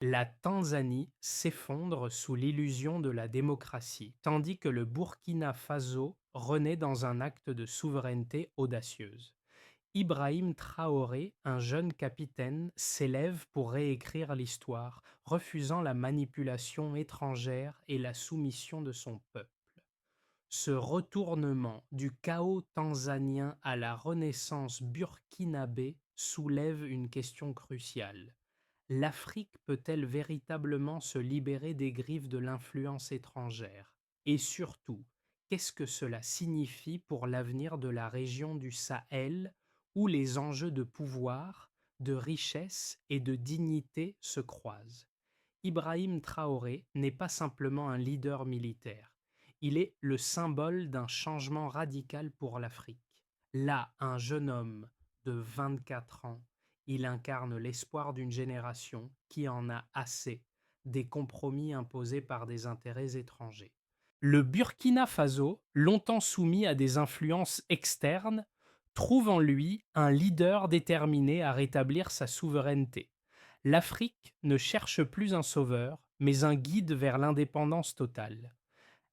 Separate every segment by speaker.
Speaker 1: La Tanzanie s'effondre sous l'illusion de la démocratie, tandis que le Burkina Faso renaît dans un acte de souveraineté audacieuse. Ibrahim Traoré, un jeune capitaine, s'élève pour réécrire l'histoire, refusant la manipulation étrangère et la soumission de son peuple. Ce retournement du chaos tanzanien à la renaissance burkinabé soulève une question cruciale. L'Afrique peut-elle véritablement se libérer des griffes de l'influence étrangère? Et surtout, qu'est-ce que cela signifie pour l'avenir de la région du Sahel où les enjeux de pouvoir, de richesse et de dignité se croisent? Ibrahim Traoré n'est pas simplement un leader militaire, il est le symbole d'un changement radical pour l'Afrique. Là, un jeune homme de 24 ans, il incarne l'espoir d'une génération qui en a assez des compromis imposés par des intérêts étrangers. Le Burkina Faso, longtemps soumis à des influences externes, trouve en lui un leader déterminé à rétablir sa souveraineté. L'Afrique ne cherche plus un sauveur, mais un guide vers l'indépendance totale.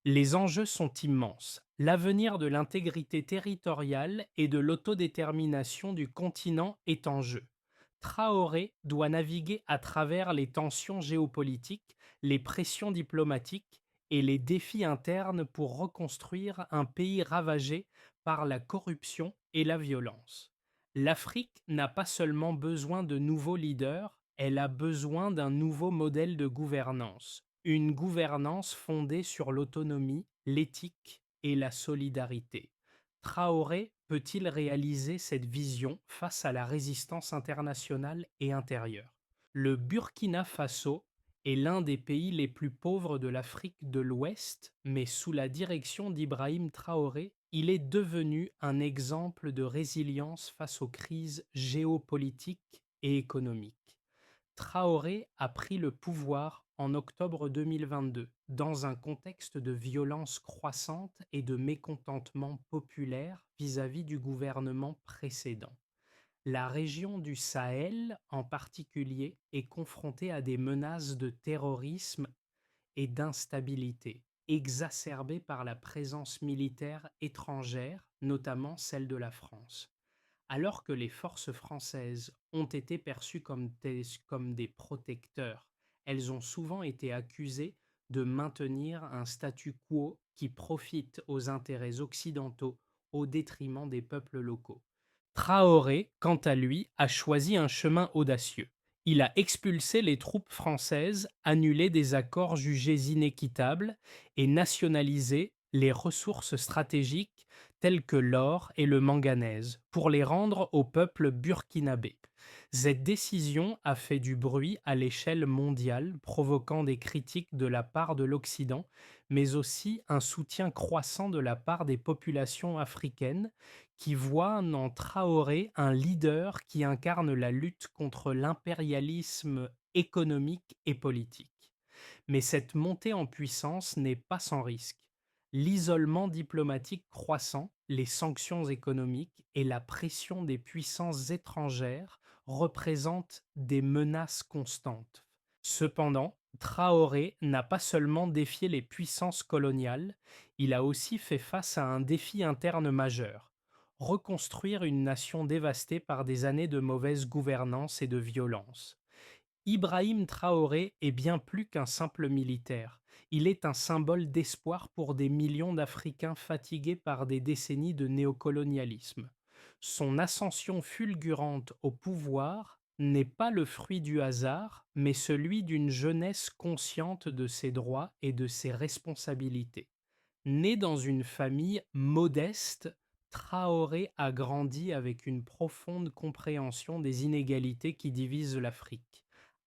Speaker 1: Les enjeux sont immenses. L'avenir de l'intégrité territoriale et de l'autodétermination du continent est en jeu. Traoré doit naviguer à travers les tensions géopolitiques, les pressions diplomatiques et les défis internes pour reconstruire un pays ravagé par la corruption et la violence. L'Afrique n'a pas seulement besoin de nouveaux leaders, elle a besoin d'un nouveau modèle de gouvernance, une gouvernance fondée sur l'autonomie, l'éthique et la solidarité. Traoré peut-il réaliser cette vision face à la résistance internationale et intérieure? Le Burkina Faso est l'un des pays les plus pauvres de l'Afrique de l'Ouest, mais sous la direction d'Ibrahim Traoré, il est devenu un exemple de résilience face aux crises géopolitiques et économiques. Traoré a pris le pouvoir en octobre 2022 dans un contexte de violence croissante et de mécontentement populaire vis-à-vis du gouvernement précédent. La région du Sahel, en particulier, est confrontée à des menaces de terrorisme et d'instabilité, exacerbées par la présence militaire étrangère, notamment celle de la France. Alors que les forces françaises ont été perçues comme des protecteurs, elles ont souvent été accusées de maintenir un statu quo qui profite aux intérêts occidentaux au détriment des peuples locaux. Traoré, quant à lui, a choisi un chemin audacieux. Il a expulsé les troupes françaises, annulé des accords jugés inéquitables et nationalisé les ressources stratégiques telles que l'or et le manganèse pour les rendre au peuple burkinabé. Cette décision a fait du bruit à l'échelle mondiale, provoquant des critiques de la part de l'Occident, mais aussi un soutien croissant de la part des populations africaines qui voit en Traoré un leader qui incarne la lutte contre l'impérialisme économique et politique. Mais cette montée en puissance n'est pas sans risque. L'isolement diplomatique croissant, les sanctions économiques et la pression des puissances étrangères représentent des menaces constantes. Cependant, Traoré n'a pas seulement défié les puissances coloniales, il a aussi fait face à un défi interne majeur: reconstruire une nation dévastée par des années de mauvaise gouvernance et de violence. Ibrahim Traoré est bien plus qu'un simple militaire. Il est un symbole d'espoir pour des millions d'Africains fatigués par des décennies de néocolonialisme. Son ascension fulgurante au pouvoir n'est pas le fruit du hasard, mais celui d'une jeunesse consciente de ses droits et de ses responsabilités. Né dans une famille modeste, Traoré a grandi avec une profonde compréhension des inégalités qui divisent l'Afrique.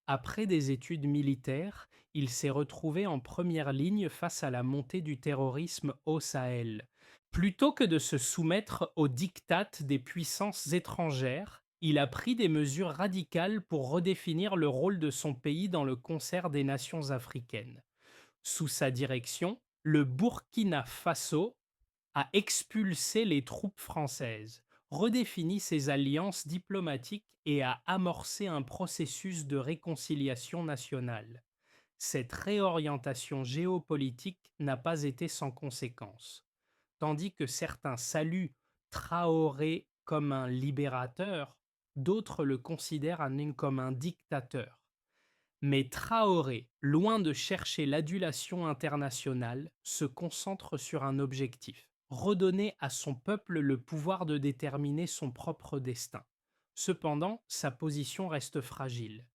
Speaker 1: Après des études militaires, il s'est retrouvé en première ligne face à la montée du terrorisme au Sahel. Plutôt que de se soumettre aux diktats des puissances étrangères, il a pris des mesures radicales pour redéfinir le rôle de son pays dans le concert des nations africaines. Sous sa direction, le Burkina Faso a expulsé les troupes françaises, redéfinit ses alliances diplomatiques et a amorcé un processus de réconciliation nationale. Cette réorientation géopolitique n'a pas été sans conséquences. Tandis que certains saluent Traoré comme un libérateur, d'autres le considèrent comme un dictateur. Mais Traoré, loin de chercher l'adulation internationale, se concentre sur un objectif: redonner à son peuple le pouvoir de déterminer son propre destin. Cependant, sa position reste fragile.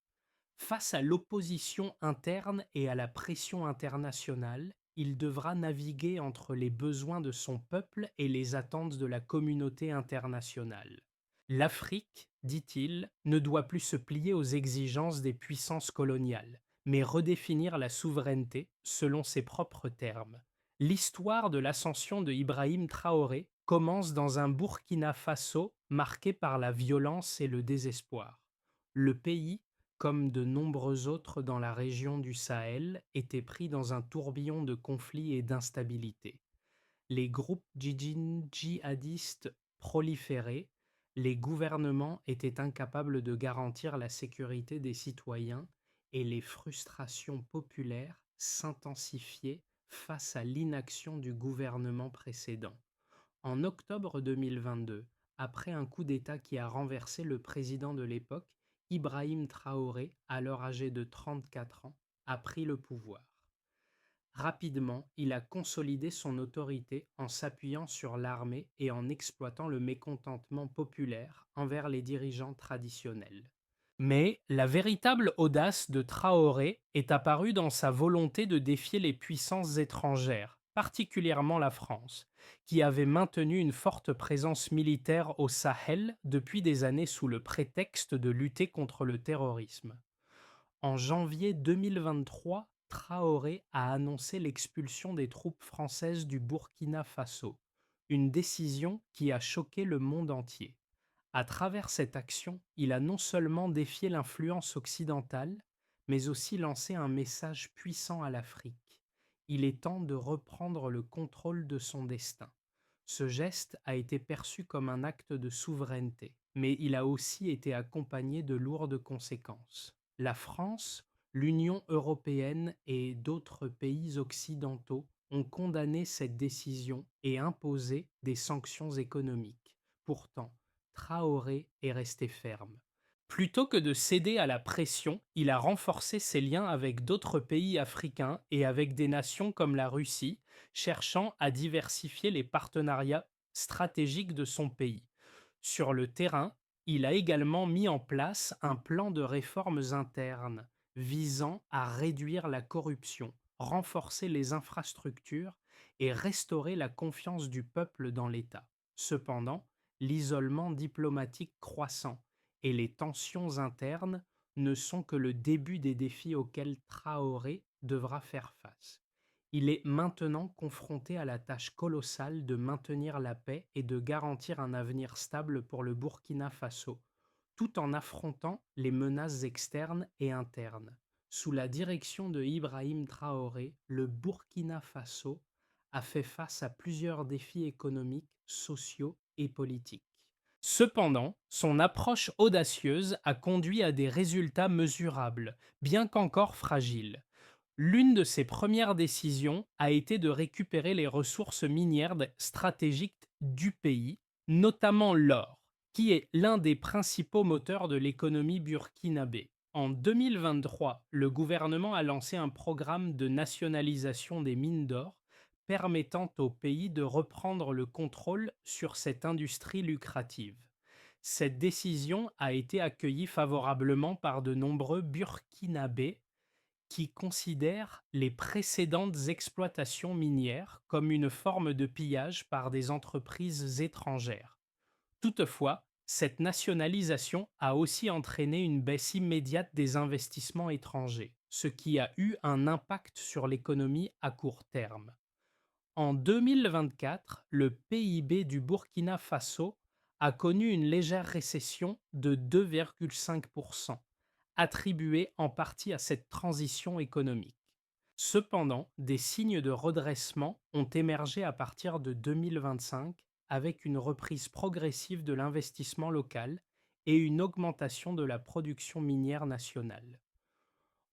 Speaker 1: Face à l'opposition interne et à la pression internationale, il devra naviguer entre les besoins de son peuple et les attentes de la communauté internationale. L'Afrique, dit-il, ne doit plus se plier aux exigences des puissances coloniales, mais redéfinir la souveraineté selon ses propres termes. L'histoire de l'ascension de Ibrahim Traoré commence dans un Burkina Faso marqué par la violence et le désespoir. Le pays, comme de nombreux autres dans la région du Sahel, était pris dans un tourbillon de conflits et d'instabilité. Les groupes djihadistes proliféraient, les gouvernements étaient incapables de garantir la sécurité des citoyens et les frustrations populaires s'intensifiaient face à l'inaction du gouvernement précédent. En octobre 2022, après un coup d'État qui a renversé le président de l'époque, Ibrahim Traoré, alors âgé de 34 ans, a pris le pouvoir. Rapidement, il a consolidé son autorité en s'appuyant sur l'armée et en exploitant le mécontentement populaire envers les dirigeants traditionnels. Mais la véritable audace de Traoré est apparue dans sa volonté de défier les puissances étrangères, particulièrement la France, qui avait maintenu une forte présence militaire au Sahel depuis des années sous le prétexte de lutter contre le terrorisme. En janvier 2023, Traoré a annoncé l'expulsion des troupes françaises du Burkina Faso, une décision qui a choqué le monde entier. À travers cette action, il a non seulement défié l'influence occidentale, mais aussi lancé un message puissant à l'Afrique. Il est temps de reprendre le contrôle de son destin. Ce geste a été perçu comme un acte de souveraineté, mais il a aussi été accompagné de lourdes conséquences. La France, l'Union européenne et d'autres pays occidentaux ont condamné cette décision et imposé des sanctions économiques. Pourtant, Traoré est resté ferme. Plutôt que de céder à la pression, il a renforcé ses liens avec d'autres pays africains et avec des nations comme la Russie, cherchant à diversifier les partenariats stratégiques de son pays. Sur le terrain, il a également mis en place un plan de réformes internes visant à réduire la corruption, renforcer les infrastructures et restaurer la confiance du peuple dans l'État. Cependant, l'isolement diplomatique croissant et les tensions internes ne sont que le début des défis auxquels Traoré devra faire face. Il est maintenant confronté à la tâche colossale de maintenir la paix et de garantir un avenir stable pour le Burkina Faso, tout en affrontant les menaces externes et internes. Sous la direction de Ibrahim Traoré, le Burkina Faso a fait face à plusieurs défis économiques, sociaux et politiques. Cependant, son approche audacieuse a conduit à des résultats mesurables, bien qu'encore fragiles. L'une de ses premières décisions a été de récupérer les ressources minières stratégiques du pays, notamment l'or, qui est l'un des principaux moteurs de l'économie burkinabé. En 2023, le gouvernement a lancé un programme de nationalisation des mines d'or permettant au pays de reprendre le contrôle sur cette industrie lucrative. Cette décision a été accueillie favorablement par de nombreux Burkinabés qui considèrent les précédentes exploitations minières comme une forme de pillage par des entreprises étrangères. Toutefois, cette nationalisation a aussi entraîné une baisse immédiate des investissements étrangers, ce qui a eu un impact sur l'économie à court terme. En 2024, le PIB du Burkina Faso a connu une légère récession de 2,5%, attribuée en partie à cette transition économique. Cependant, des signes de redressement ont émergé à partir de 2025 avec une reprise progressive de l'investissement local et une augmentation de la production minière nationale.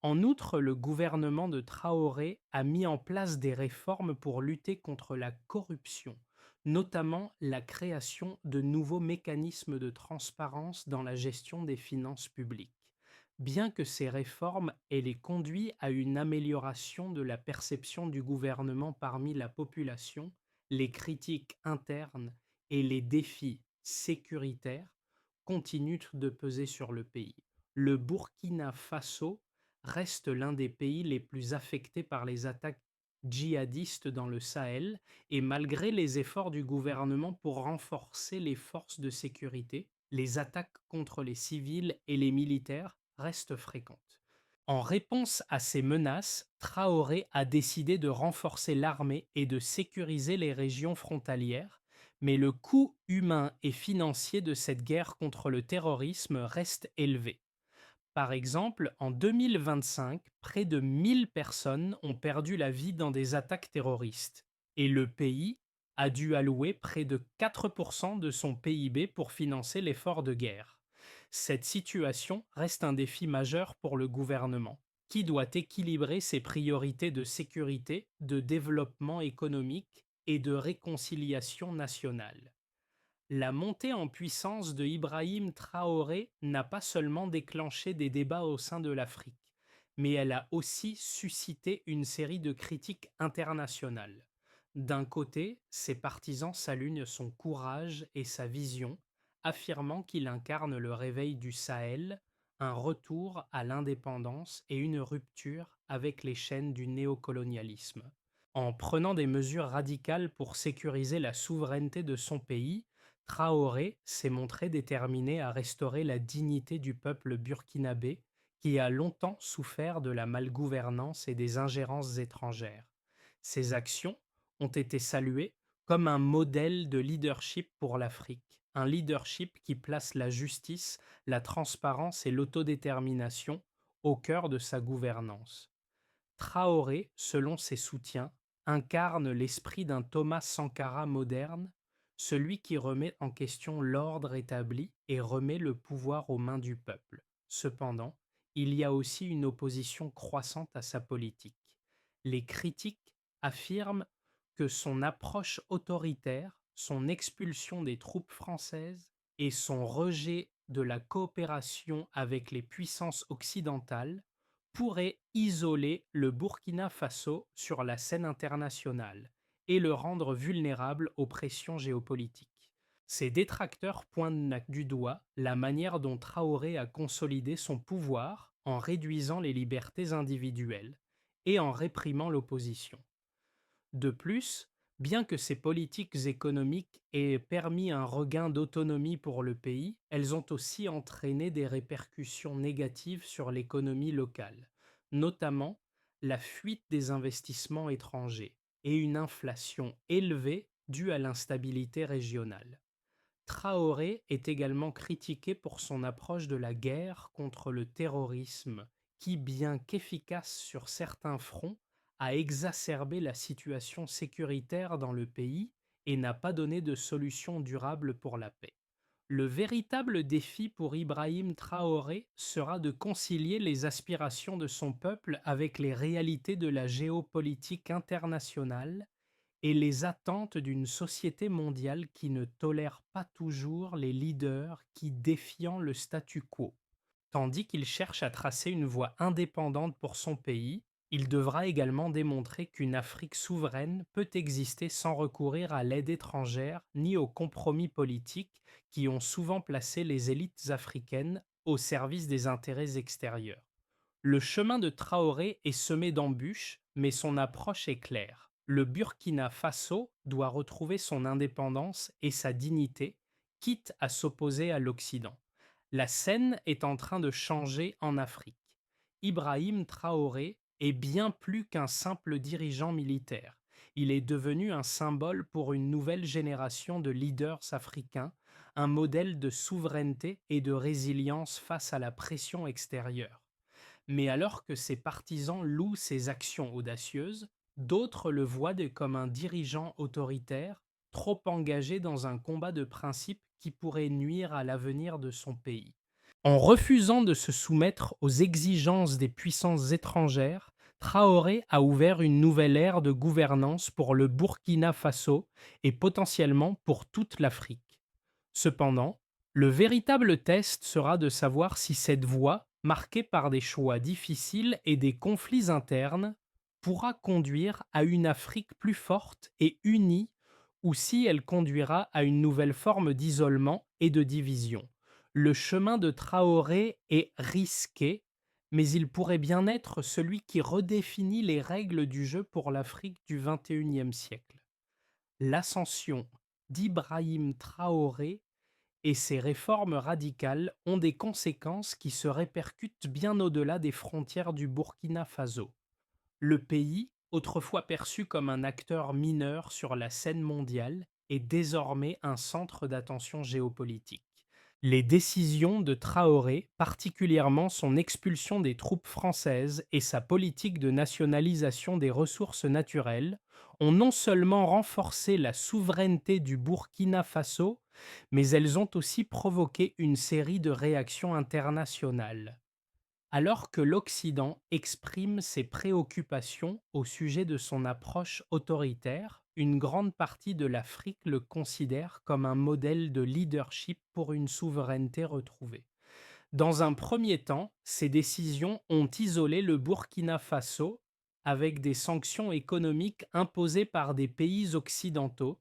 Speaker 1: En outre, le gouvernement de Traoré a mis en place des réformes pour lutter contre la corruption, notamment la création de nouveaux mécanismes de transparence dans la gestion des finances publiques. Bien que ces réformes aient conduit à une amélioration de la perception du gouvernement parmi la population, les critiques internes et les défis sécuritaires continuent de peser sur le pays. Le Burkina Faso reste l'un des pays les plus affectés par les attaques djihadistes dans le Sahel et malgré les efforts du gouvernement pour renforcer les forces de sécurité, les attaques contre les civils et les militaires restent fréquentes. En réponse à ces menaces, Traoré a décidé de renforcer l'armée et de sécuriser les régions frontalières, mais le coût humain et financier de cette guerre contre le terrorisme reste élevé. Par exemple, en 2025, près de 1000 personnes ont perdu la vie dans des attaques terroristes et le pays a dû allouer près de 4% de son PIB pour financer l'effort de guerre. Cette situation reste un défi majeur pour le gouvernement, qui doit équilibrer ses priorités de sécurité, de développement économique et de réconciliation nationale. La montée en puissance de Ibrahim Traoré n'a pas seulement déclenché des débats au sein de l'Afrique, mais elle a aussi suscité une série de critiques internationales. D'un côté, ses partisans saluent son courage et sa vision, affirmant qu'il incarne le réveil du Sahel, un retour à l'indépendance et une rupture avec les chaînes du néocolonialisme. En prenant des mesures radicales pour sécuriser la souveraineté de son pays, Traoré s'est montré déterminé à restaurer la dignité du peuple burkinabé qui a longtemps souffert de la malgouvernance et des ingérences étrangères. Ses actions ont été saluées comme un modèle de leadership pour l'Afrique, un leadership qui place la justice, la transparence et l'autodétermination au cœur de sa gouvernance. Traoré, selon ses soutiens, incarne l'esprit d'un Thomas Sankara moderne, celui qui remet en question l'ordre établi et remet le pouvoir aux mains du peuple. Cependant, il y a aussi une opposition croissante à sa politique. Les critiques affirment que son approche autoritaire, son expulsion des troupes françaises et son rejet de la coopération avec les puissances occidentales pourrait isoler le Burkina Faso sur la scène internationale et le rendre vulnérable aux pressions géopolitiques. Ces détracteurs pointent du doigt la manière dont Traoré a consolidé son pouvoir en réduisant les libertés individuelles et en réprimant l'opposition. De plus, bien que ces politiques économiques aient permis un regain d'autonomie pour le pays, elles ont aussi entraîné des répercussions négatives sur l'économie locale, notamment la fuite des investissements étrangers et une inflation élevée due à l'instabilité régionale. Traoré est également critiqué pour son approche de la guerre contre le terrorisme, qui, bien qu'efficace sur certains fronts, a exacerbé la situation sécuritaire dans le pays et n'a pas donné de solution durable pour la paix. Le véritable défi pour Ibrahim Traoré sera de concilier les aspirations de son peuple avec les réalités de la géopolitique internationale et les attentes d'une société mondiale qui ne tolère pas toujours les leaders qui défient le statu quo. Tandis qu'il cherche à tracer une voie indépendante pour son pays, il devra également démontrer qu'une Afrique souveraine peut exister sans recourir à l'aide étrangère ni aux compromis politiques qui ont souvent placé les élites africaines au service des intérêts extérieurs. Le chemin de Traoré est semé d'embûches, mais son approche est claire. Le Burkina Faso doit retrouver son indépendance et sa dignité, quitte à s'opposer à l'Occident. La scène est en train de changer en Afrique. Ibrahim Traoré est bien plus qu'un simple dirigeant militaire. Il est devenu un symbole pour une nouvelle génération de leaders africains, un modèle de souveraineté et de résilience face à la pression extérieure. Mais alors que ses partisans louent ses actions audacieuses, d'autres le voient comme un dirigeant autoritaire, trop engagé dans un combat de principe qui pourrait nuire à l'avenir de son pays. En refusant de se soumettre aux exigences des puissances étrangères, Traoré a ouvert une nouvelle ère de gouvernance pour le Burkina Faso et potentiellement pour toute l'Afrique. Cependant, le véritable test sera de savoir si cette voie, marquée par des choix difficiles et des conflits internes, pourra conduire à une Afrique plus forte et unie ou si elle conduira à une nouvelle forme d'isolement et de division. Le chemin de Traoré est risqué, mais il pourrait bien être celui qui redéfinit les règles du jeu pour l'Afrique du XXIe siècle. L'ascension d'Ibrahim Traoré et ces réformes radicales ont des conséquences qui se répercutent bien au-delà des frontières du Burkina Faso. Le pays, autrefois perçu comme un acteur mineur sur la scène mondiale, est désormais un centre d'attention géopolitique. Les décisions de Traoré, particulièrement son expulsion des troupes françaises et sa politique de nationalisation des ressources naturelles, ont non seulement renforcé la souveraineté du Burkina Faso, mais elles ont aussi provoqué une série de réactions internationales. Alors que l'Occident exprime ses préoccupations au sujet de son approche autoritaire, une grande partie de l'Afrique le considère comme un modèle de leadership pour une souveraineté retrouvée. Dans un premier temps, ces décisions ont isolé le Burkina Faso avec des sanctions économiques imposées par des pays occidentaux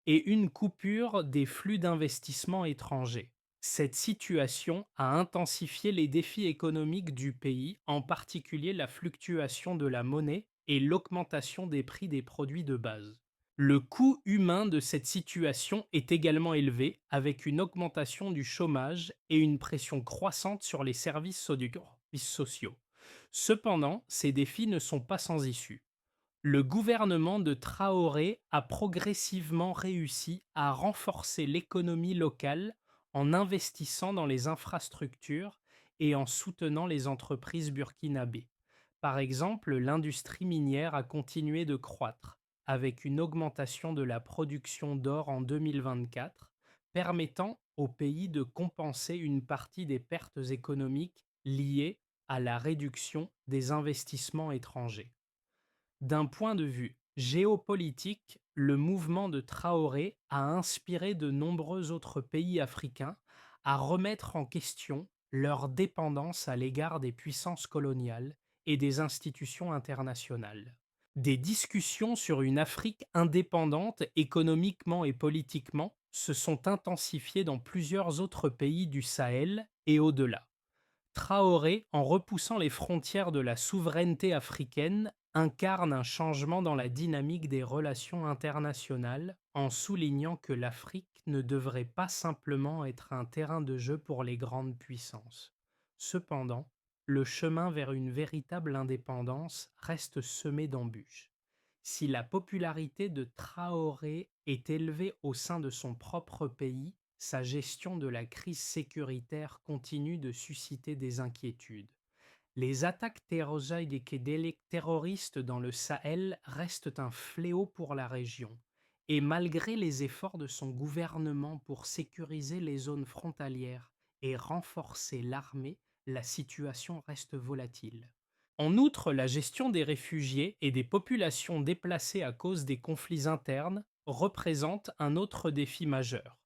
Speaker 1: et une coupure des flux d'investissements étrangers. Cette situation a intensifié les défis économiques du pays, en particulier la fluctuation de la monnaie et l'augmentation des prix des produits de base. Le coût humain de cette situation est également élevé, avec une augmentation du chômage et une pression croissante sur les services sociaux. Cependant, ces défis ne sont pas sans issue. Le gouvernement de Traoré a progressivement réussi à renforcer l'économie locale en investissant dans les infrastructures et en soutenant les entreprises burkinabées. Par exemple, l'industrie minière a continué de croître, avec une augmentation de la production d'or en 2024, permettant au pays de compenser une partie des pertes économiques liées à la réduction des investissements étrangers. D'un point de vue géopolitique, le mouvement de Traoré a inspiré de nombreux autres pays africains à remettre en question leur dépendance à l'égard des puissances coloniales et des institutions internationales. Des discussions sur une Afrique indépendante économiquement et politiquement se sont intensifiées dans plusieurs autres pays du Sahel et au-delà. Traoré, en repoussant les frontières de la souveraineté africaine, incarne un changement dans la dynamique des relations internationales en soulignant que l'Afrique ne devrait pas simplement être un terrain de jeu pour les grandes puissances. Cependant, le chemin vers une véritable indépendance reste semé d'embûches. Si la popularité de Traoré est élevée au sein de son propre pays, sa gestion de la crise sécuritaire continue de susciter des inquiétudes. Les attaques terroristes dans le Sahel restent un fléau pour la région, et malgré les efforts de son gouvernement pour sécuriser les zones frontalières et renforcer l'armée, la situation reste volatile. En outre, la gestion des réfugiés et des populations déplacées à cause des conflits internes représente un autre défi majeur.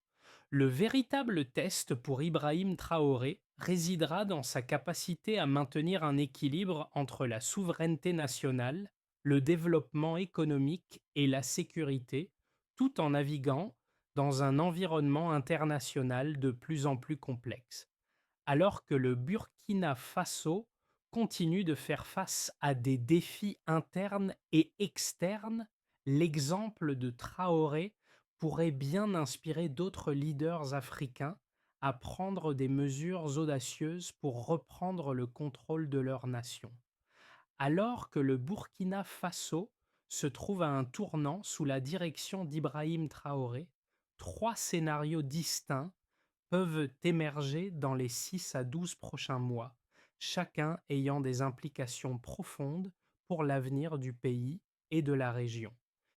Speaker 1: Le véritable test pour Ibrahim Traoré résidera dans sa capacité à maintenir un équilibre entre la souveraineté nationale, le développement économique et la sécurité, tout en naviguant dans un environnement international de plus en plus complexe. Alors que le Burkina Faso continue de faire face à des défis internes et externes, l'exemple de Traoré pourrait bien inspirer d'autres leaders africains à prendre des mesures audacieuses pour reprendre le contrôle de leur nation. Alors que le Burkina Faso se trouve à un tournant sous la direction d'Ibrahim Traoré, trois scénarios distincts peuvent émerger dans les 6 à 12 prochains mois, chacun ayant des implications profondes pour l'avenir du pays et de la région.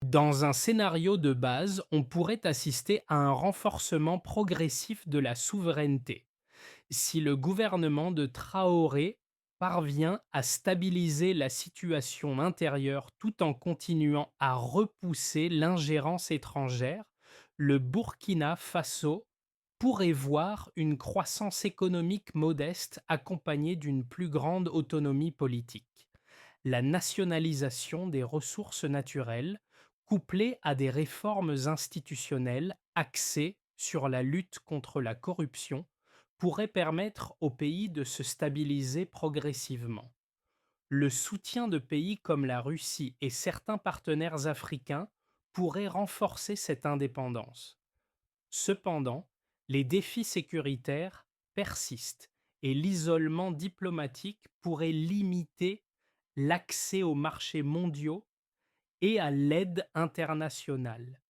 Speaker 1: Dans un scénario de base, on pourrait assister à un renforcement progressif de la souveraineté. Si le gouvernement de Traoré parvient à stabiliser la situation intérieure tout en continuant à repousser l'ingérence étrangère, le Burkina Faso pourrait voir une croissance économique modeste accompagnée d'une plus grande autonomie politique. La nationalisation des ressources naturelles, couplée à des réformes institutionnelles axées sur la lutte contre la corruption, pourrait permettre au pays de se stabiliser progressivement. Le soutien de pays comme la Russie et certains partenaires africains pourrait renforcer cette indépendance. Cependant, les défis sécuritaires persistent et l'isolement diplomatique pourrait limiter l'accès aux marchés mondiaux et à l'aide internationale.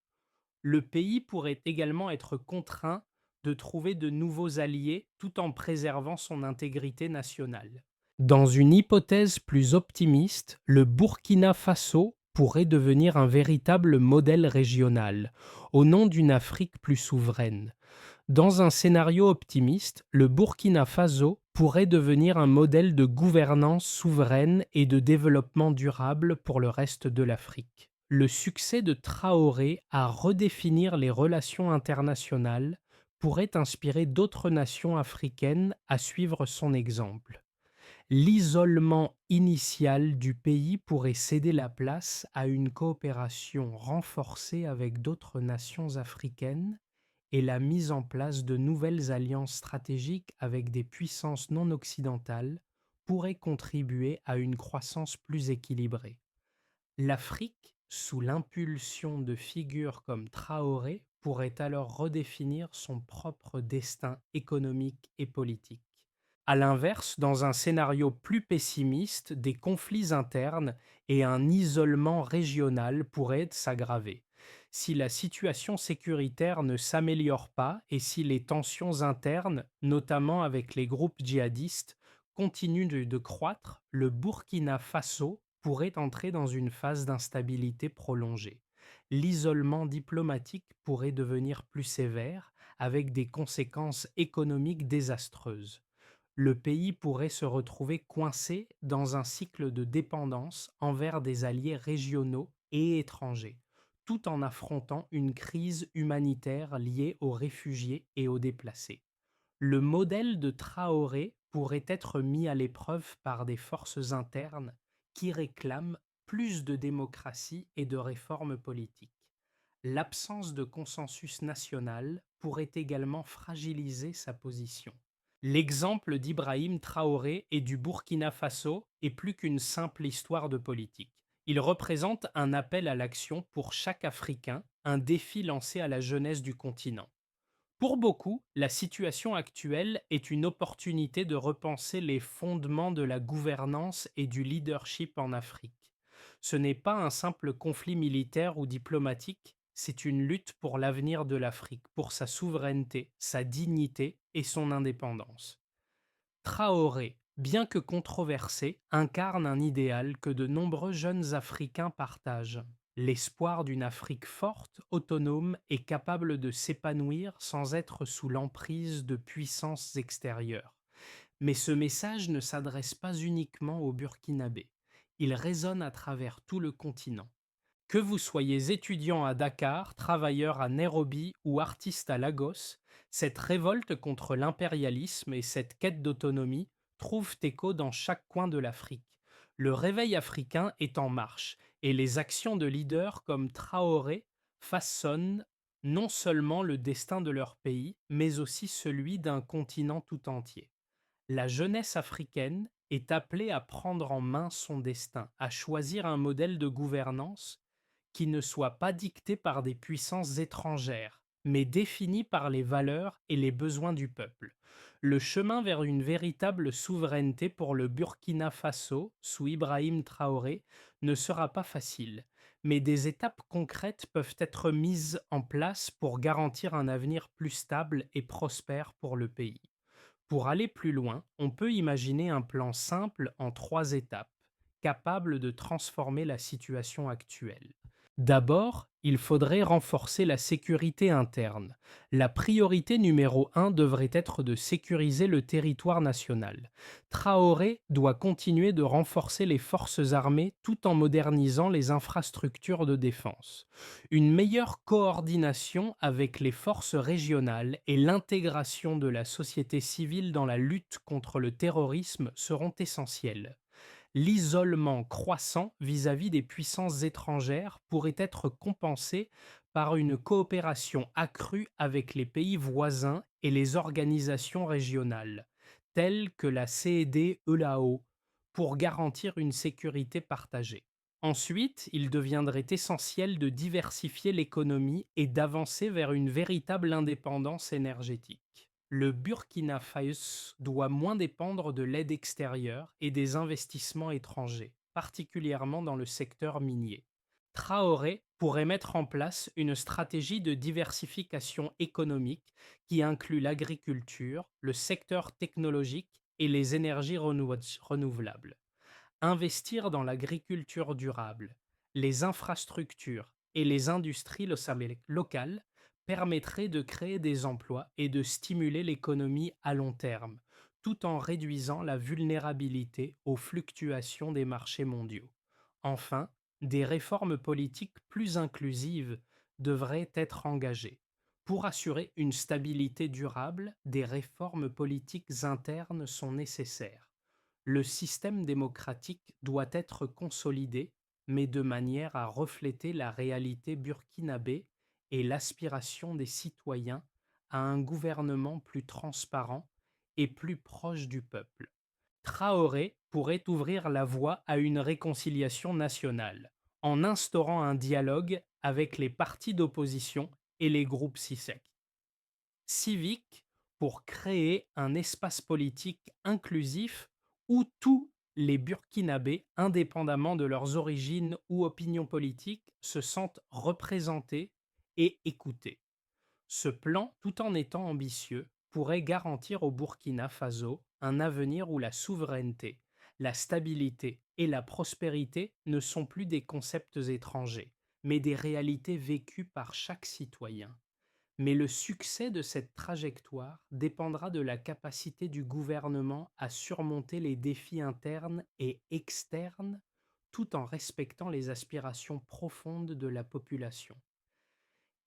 Speaker 1: Le pays pourrait également être contraint de trouver de nouveaux alliés tout en préservant son intégrité nationale. Dans une hypothèse plus optimiste, le Burkina Faso pourrait devenir un véritable modèle régional, au nom d'une Afrique plus souveraine. Dans un scénario optimiste, le Burkina Faso pourrait devenir un modèle de gouvernance souveraine et de développement durable pour le reste de l'Afrique. Le succès de Traoré à redéfinir les relations internationales pourrait inspirer d'autres nations africaines à suivre son exemple. L'isolement initial du pays pourrait céder la place à une coopération renforcée avec d'autres nations africaines et la mise en place de nouvelles alliances stratégiques avec des puissances non occidentales pourrait contribuer à une croissance plus équilibrée. L'Afrique, sous l'impulsion de figures comme Traoré, pourrait alors redéfinir son propre destin économique et politique. À l'inverse, dans un scénario plus pessimiste, des conflits internes et un isolement régional pourraient s'aggraver. Si la situation sécuritaire ne s'améliore pas et si les tensions internes, notamment avec les groupes djihadistes, continuent de croître, le Burkina Faso pourrait entrer dans une phase d'instabilité prolongée. L'isolement diplomatique pourrait devenir plus sévère, avec des conséquences économiques désastreuses. Le pays pourrait se retrouver coincé dans un cycle de dépendance envers des alliés régionaux et étrangers, tout en affrontant une crise humanitaire liée aux réfugiés et aux déplacés. Le modèle de Traoré pourrait être mis à l'épreuve par des forces internes qui réclament plus de démocratie et de réformes politiques. L'absence de consensus national pourrait également fragiliser sa position. L'exemple d'Ibrahim Traoré et du Burkina Faso est plus qu'une simple histoire de politique. Il représente un appel à l'action pour chaque Africain, un défi lancé à la jeunesse du continent. Pour beaucoup, la situation actuelle est une opportunité de repenser les fondements de la gouvernance et du leadership en Afrique. Ce n'est pas un simple conflit militaire ou diplomatique, c'est une lutte pour l'avenir de l'Afrique, pour sa souveraineté, sa dignité et son indépendance. Traoré, bien que controversé, incarne un idéal que de nombreux jeunes Africains partagent: l'espoir d'une Afrique forte, autonome et capable de s'épanouir sans être sous l'emprise de puissances extérieures. Mais ce message ne s'adresse pas uniquement aux Burkinabés. Il résonne à travers tout le continent. Que vous soyez étudiant à Dakar, travailleur à Nairobi ou artiste à Lagos, cette révolte contre l'impérialisme et cette quête d'autonomie trouvent écho dans chaque coin de l'Afrique. Le réveil africain est en marche et les actions de leaders comme Traoré façonnent non seulement le destin de leur pays, mais aussi celui d'un continent tout entier. La jeunesse africaine est appelée à prendre en main son destin, à choisir un modèle de gouvernance qui ne soit pas dicté par des puissances étrangères, mais défini par les valeurs et les besoins du peuple. Le chemin vers une véritable souveraineté pour le Burkina Faso, sous Ibrahim Traoré, ne sera pas facile, mais des étapes concrètes peuvent être mises en place pour garantir un avenir plus stable et prospère pour le pays. Pour aller plus loin, on peut imaginer un plan simple en trois étapes, capable de transformer la situation actuelle. D'abord, il faudrait renforcer la sécurité interne. La priorité numéro un devrait être de sécuriser le territoire national. Traoré doit continuer de renforcer les forces armées tout en modernisant les infrastructures de défense. Une meilleure coordination avec les forces régionales et l'intégration de la société civile dans la lutte contre le terrorisme seront essentielles. L'isolement croissant vis-à-vis des puissances étrangères pourrait être compensé par une coopération accrue avec les pays voisins et les organisations régionales, telles que la CEDEAO, pour garantir une sécurité partagée. Ensuite, il deviendrait essentiel de diversifier l'économie et d'avancer vers une véritable indépendance énergétique. Le Burkina Faso doit moins dépendre de l'aide extérieure et des investissements étrangers, particulièrement dans le secteur minier. Traoré pourrait mettre en place une stratégie de diversification économique qui inclut l'agriculture, le secteur technologique et les énergies renouvelables. Investir dans l'agriculture durable, les infrastructures et les industries locales permettrait de créer des emplois et de stimuler l'économie à long terme, tout en réduisant la vulnérabilité aux fluctuations des marchés mondiaux. Enfin, des réformes politiques plus inclusives devraient être engagées. Pour assurer une stabilité durable, des réformes politiques internes sont nécessaires. Le système démocratique doit être consolidé, mais de manière à refléter la réalité burkinabé et l'aspiration des citoyens à un gouvernement plus transparent et plus proche du peuple. Traoré pourrait ouvrir la voie à une réconciliation nationale, en instaurant un dialogue avec les partis d'opposition et les groupes civiques pour créer un espace politique inclusif où tous les Burkinabés, indépendamment de leurs origines ou opinions politiques, se sentent représentés et écoutés. Ce plan, tout en étant ambitieux, pourrait garantir au Burkina Faso un avenir où la souveraineté, la stabilité et la prospérité ne sont plus des concepts étrangers, mais des réalités vécues par chaque citoyen. Mais le succès de cette trajectoire dépendra de la capacité du gouvernement à surmonter les défis internes et externes tout en respectant les aspirations profondes de la population.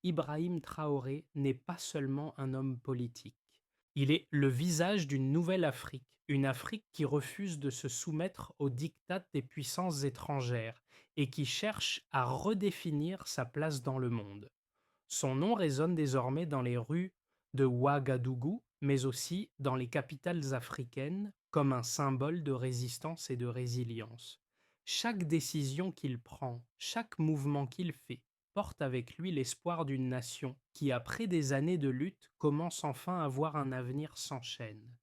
Speaker 1: Ibrahim Traoré n'est pas seulement un homme politique. Il est le visage d'une nouvelle Afrique, une Afrique qui refuse de se soumettre aux diktats des puissances étrangères et qui cherche à redéfinir sa place dans le monde. Son nom résonne désormais dans les rues de Ouagadougou, mais aussi dans les capitales africaines, comme un symbole de résistance et de résilience. Chaque décision qu'il prend, chaque mouvement qu'il fait, porte avec lui l'espoir d'une nation qui, après des années de lutte, commence enfin à voir un avenir sans chaîne.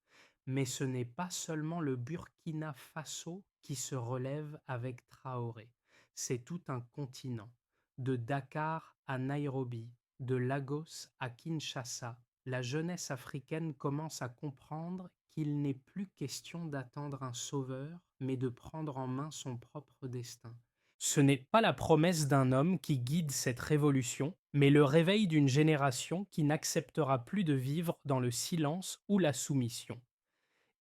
Speaker 1: Mais ce n'est pas seulement le Burkina Faso qui se relève avec Traoré, c'est tout un continent. De Dakar à Nairobi, de Lagos à Kinshasa, la jeunesse africaine commence à comprendre qu'il n'est plus question d'attendre un sauveur, mais de prendre en main son propre destin. Ce n'est pas la promesse d'un homme qui guide cette révolution, mais le réveil d'une génération qui n'acceptera plus de vivre dans le silence ou la soumission.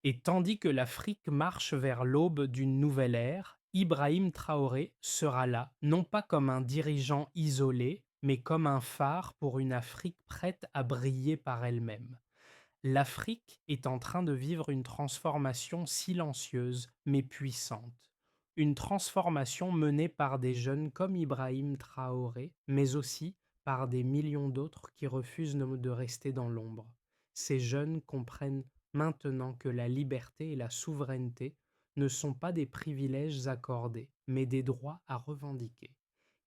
Speaker 1: Et tandis que l'Afrique marche vers l'aube d'une nouvelle ère, Ibrahim Traoré sera là, non pas comme un dirigeant isolé, mais comme un phare pour une Afrique prête à briller par elle-même. L'Afrique est en train de vivre une transformation silencieuse mais puissante. Une transformation menée par des jeunes comme Ibrahim Traoré, mais aussi par des millions d'autres qui refusent de rester dans l'ombre. Ces jeunes comprennent maintenant que la liberté et la souveraineté ne sont pas des privilèges accordés, mais des droits à revendiquer.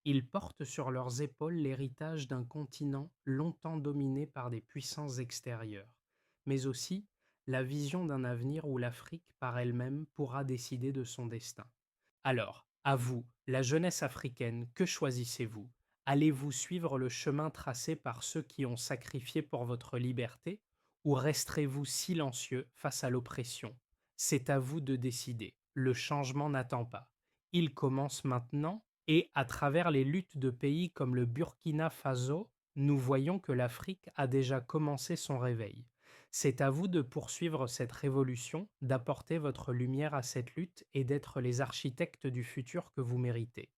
Speaker 1: Ils portent sur leurs épaules l'héritage d'un continent longtemps dominé par des puissances extérieures, mais aussi la vision d'un avenir où l'Afrique par elle-même pourra décider de son destin. Alors, à vous, la jeunesse africaine, que choisissez-vous? Allez-vous suivre le chemin tracé par ceux qui ont sacrifié pour votre liberté, ou resterez-vous silencieux face à l'oppression? C'est à vous de décider. Le changement n'attend pas. Il commence maintenant Et à travers les luttes de pays comme le Burkina Faso, nous voyons que l'Afrique a déjà commencé son réveil. C'est à vous de poursuivre cette révolution, d'apporter votre lumière à cette lutte et d'être les architectes du futur que vous méritez.